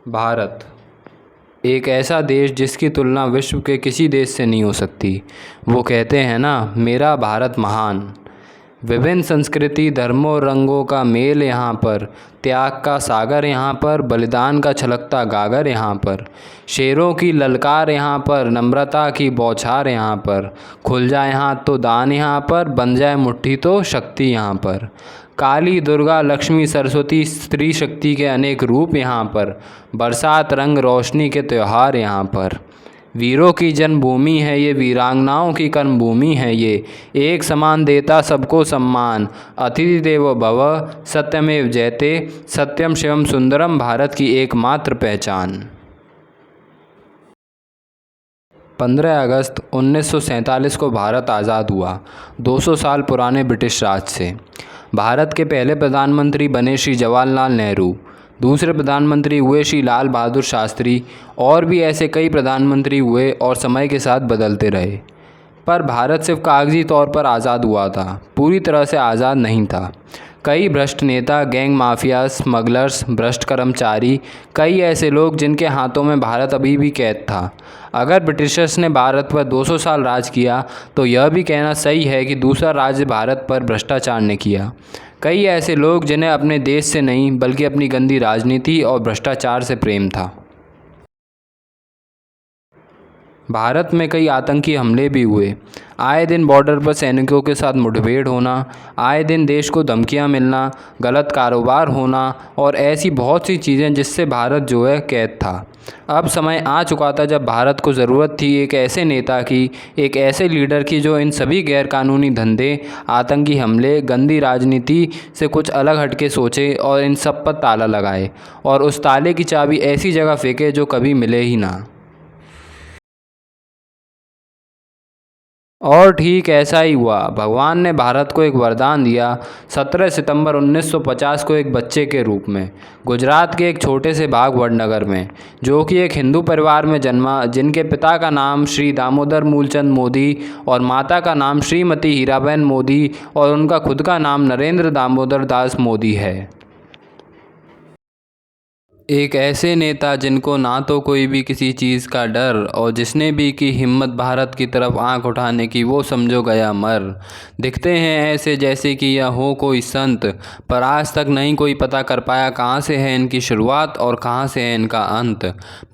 भारत एक ऐसा देश जिसकी तुलना विश्व के किसी देश से नहीं हो सकती। वो कहते हैं ना, मेरा भारत महान। विभिन्न संस्कृति, धर्मों, रंगों का मेल यहाँ पर, त्याग का सागर यहाँ पर, बलिदान का छलकता गागर यहाँ पर, शेरों की ललकार यहाँ पर, नम्रता की बौछार यहाँ पर, खुल जाए हाथ तो दान यहाँ पर, बन जाए मुट्ठी तो शक्ति यहाँ पर। काली, दुर्गा, लक्ष्मी, सरस्वती, स्त्री शक्ति के अनेक रूप यहाँ पर, बरसात, रंग, रोशनी के त्योहार यहाँ पर। वीरों की जन्मभूमि है ये, वीरांगनाओं की कर्मभूमि है ये, एक समान देता सबको सम्मान, अतिथि देवो भव, सत्यमेव जयते, सत्यम शिवम सुंदरम, भारत की एकमात्र पहचान। 15 अगस्त 1947 को भारत आज़ाद हुआ, 200 साल पुराने ब्रिटिश राज से। भारत के पहले प्रधानमंत्री बने श्री जवाहरलाल नेहरू, दूसरे प्रधानमंत्री हुए श्री लाल बहादुर शास्त्री, और भी ऐसे कई प्रधानमंत्री हुए और समय के साथ बदलते रहे। पर भारत सिर्फ कागजी तौर पर आज़ाद हुआ था, पूरी तरह से आज़ाद नहीं था। कई भ्रष्ट नेता, गैंग माफिया, स्मगलर्स, भ्रष्ट कर्मचारी, कई ऐसे लोग जिनके हाथों में भारत अभी भी कैद था। अगर ब्रिटिशर्स ने भारत पर 200 साल राज किया तो यह भी कहना सही है कि दूसरा राज्य भारत पर भ्रष्टाचार ने किया। कई ऐसे लोग जिन्हें अपने देश से नहीं बल्कि अपनी गंदी राजनीति और भ्रष्टाचार से प्रेम था। भारत में कई आतंकी हमले भी हुए। आए दिन बॉर्डर पर सैनिकों के साथ मुठभेड़ होना, आए दिन देश को धमकियां मिलना, गलत कारोबार होना और ऐसी बहुत सी चीज़ें जिससे भारत जो है कैद था। अब समय आ चुका था जब भारत को ज़रूरत थी एक ऐसे नेता की, एक ऐसे लीडर की जो इन सभी गैरकानूनी धंधे, आतंकी हमले, गंदी राजनीति से कुछ अलग हटके सोचे और इन सब पर ताला लगाए और उस ताले की चाबी ऐसी जगह फेंके जो कभी मिले ही ना। और ठीक ऐसा ही हुआ। भगवान ने भारत को एक वरदान दिया 17 सितंबर 1950 को, एक बच्चे के रूप में, गुजरात के एक छोटे से भाग वडनगर में, जो कि एक हिंदू परिवार में जन्मा, जिनके पिता का नाम श्री दामोदर मूलचंद मोदी और माता का नाम श्रीमती हीराबेन मोदी और उनका खुद का नाम नरेंद्र दामोदर दास मोदी है। एक ऐसे नेता जिनको ना तो कोई भी किसी चीज़ का डर, और जिसने भी की हिम्मत भारत की तरफ आंख उठाने की वो समझो गया मर। दिखते हैं ऐसे जैसे कि यह हो कोई संत, पर आज तक नहीं कोई पता कर पाया कहाँ से है इनकी शुरुआत और कहाँ से है इनका अंत।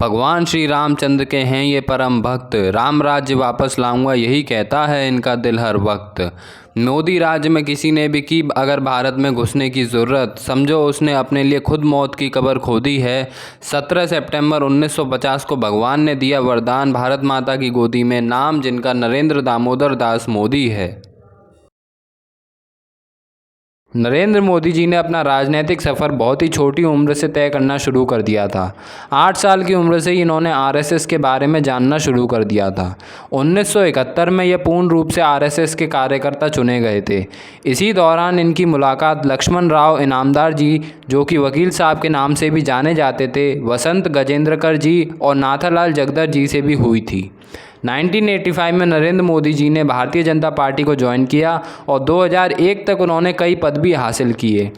भगवान श्री रामचंद्र के हैं ये परम भक्त, राम राज्य वापस लाऊंगा यही कहता है इनका दिल हर वक्त। मोदी राज्य में किसी ने भी की अगर भारत में घुसने की ज़रूरत, समझो उसने अपने लिए खुद मौत की कब्र खोदी है। 17 सितंबर 1950 को भगवान ने दिया वरदान भारत माता की गोदी में, नाम जिनका नरेंद्र दामोदर दास मोदी है। नरेंद्र मोदी जी ने अपना राजनीतिक सफ़र बहुत ही छोटी उम्र से तय करना शुरू कर दिया था। 8 साल की उम्र से ही इन्होंने आरएसएस के बारे में जानना शुरू कर दिया था। 1971 में ये पूर्ण रूप से आरएसएस के कार्यकर्ता चुने गए थे। इसी दौरान इनकी मुलाकात लक्ष्मण राव इनामदार जी, जो कि वकील साहब के नाम से भी जाने जाते थे, वसंत गजेंद्रकर जी और नाथालाल जगदर जी से भी हुई थी। 1985 में नरेंद्र मोदी जी ने भारतीय जनता पार्टी को ज्वाइन किया और 2001 तक उन्होंने कई पद भी हासिल किए।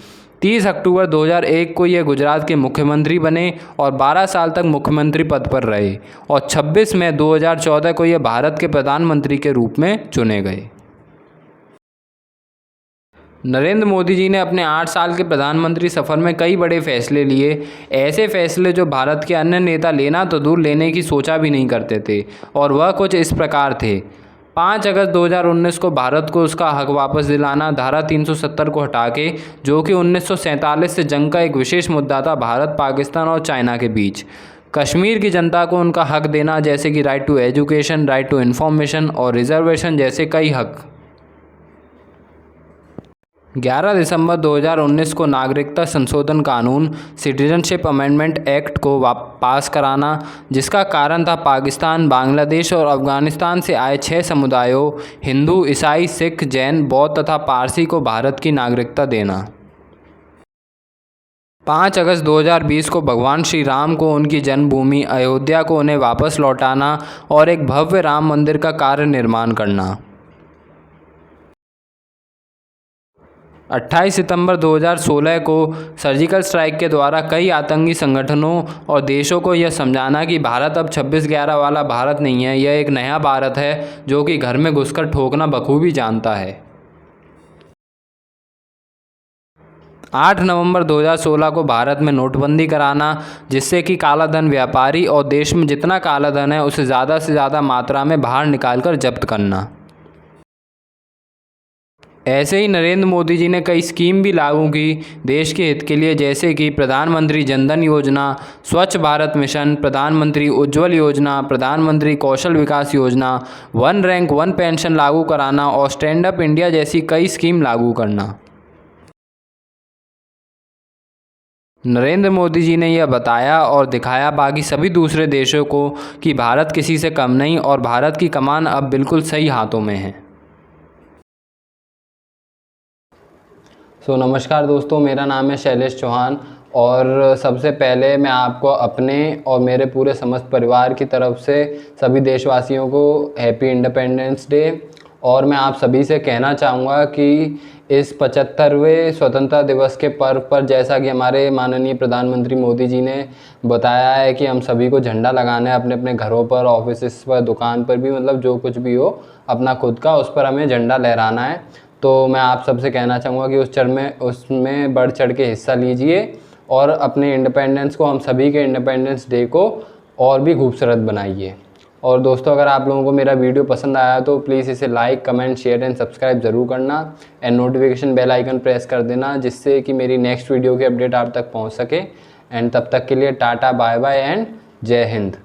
30 अक्टूबर 2001 को ये गुजरात के मुख्यमंत्री बने और 12 साल तक मुख्यमंत्री पद पर रहे और 26 मई 2014 को ये भारत के प्रधानमंत्री के रूप में चुने गए। नरेंद्र मोदी जी ने अपने 8 साल के प्रधानमंत्री सफ़र में कई बड़े फैसले लिए, ऐसे फैसले जो भारत के अन्य नेता लेना तो दूर लेने की सोचा भी नहीं करते थे, और वह कुछ इस प्रकार थे। 5 अगस्त 2019 को भारत को उसका हक वापस दिलाना, धारा 370 को हटा के, जो कि 1947 से जंग का एक विशेष मुद्दा था भारत, पाकिस्तान और चाइना के बीच। कश्मीर की जनता को उनका हक देना, जैसे कि right to education, right to information और रिजर्वेशन जैसे कई हक। 11 दिसंबर 2019 को नागरिकता संशोधन कानून, सिटीजनशिप अमेंडमेंट एक्ट को पास कराना, जिसका कारण था पाकिस्तान, बांग्लादेश और अफगानिस्तान से आए 6 समुदायों, हिंदू, ईसाई, सिख, जैन, बौद्ध तथा पारसी को भारत की नागरिकता देना। 5 अगस्त 2020 को भगवान श्री राम को उनकी जन्मभूमि अयोध्या को उन्हें वापस लौटाना और एक भव्य राम मंदिर का कार्य निर्माण करना। 28 सितंबर 2016 को सर्जिकल स्ट्राइक के द्वारा कई आतंकी संगठनों और देशों को यह समझाना कि भारत अब 26/11 वाला भारत नहीं है, यह एक नया भारत है जो कि घर में घुसकर ठोकना बखूबी जानता है। 8 नवंबर 2016 को भारत में नोटबंदी कराना, जिससे कि काला धन व्यापारी और देश में जितना काला धन है उसे ज़्यादा से ज़्यादा मात्रा में बाहर निकालकर जब्त करना। ऐसे ही नरेंद्र मोदी जी ने कई स्कीम भी लागू की देश के हित के लिए, जैसे कि प्रधानमंत्री जनधन योजना, स्वच्छ भारत मिशन, प्रधानमंत्री उज्ज्वल योजना, प्रधानमंत्री कौशल विकास योजना, वन रैंक वन पेंशन लागू कराना और स्टैंड अप इंडिया जैसी कई स्कीम लागू करना। नरेंद्र मोदी जी ने यह बताया और दिखाया बाकी सभी दूसरे देशों को कि भारत किसी से कम नहीं और भारत की कमान अब बिल्कुल सही हाथों में है। नमस्कार दोस्तों, मेरा नाम है शैलेश चौहान और सबसे पहले मैं आपको अपने और मेरे पूरे समस्त परिवार की तरफ से सभी देशवासियों को हैप्पी इंडिपेंडेंस डे। और मैं आप सभी से कहना चाहूँगा कि इस 75वें स्वतंत्रता दिवस के पर्व पर, जैसा कि हमारे माननीय प्रधानमंत्री मोदी जी ने बताया है कि हम सभी को झंडा लगाना है अपने अपने घरों पर, ऑफिस पर, दुकान पर भी, मतलब जो कुछ भी हो अपना खुद का, उस पर हमें झंडा लहराना है। तो मैं आप सबसे कहना चाहूँगा कि उसमें बढ़ चढ़ के हिस्सा लीजिए और अपने इंडिपेंडेंस को, हम सभी के इंडिपेंडेंस डे को और भी खूबसूरत बनाइए। और दोस्तों, अगर आप लोगों को मेरा वीडियो पसंद आया तो प्लीज़ इसे like, comment, share and subscribe ज़रूर करना and notification bell icon press कर देना, जिससे कि मेरी नेक्स्ट वीडियो की अपडेट आप तक पहुँच सके। एंड तब तक के लिए टाटा, बाय बाय एंड जय हिंद।